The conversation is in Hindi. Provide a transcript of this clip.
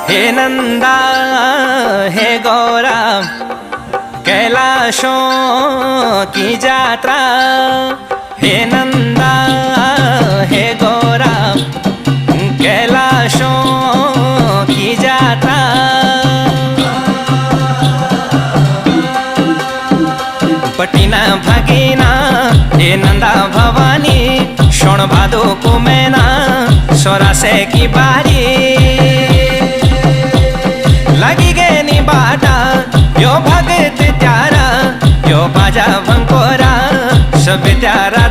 हे नंदा हे गौरा कैलाशों की यात्रा। हे नंदा हे गौरा कैलाशों की यात्रा। पटीना भागीना हे नंदा भवानी शोण भादो को मैना सोरासे की बारी। लगी गए नी बाटा यो भगत त्यारा यो बाजा भंकोरा सब त्यारा।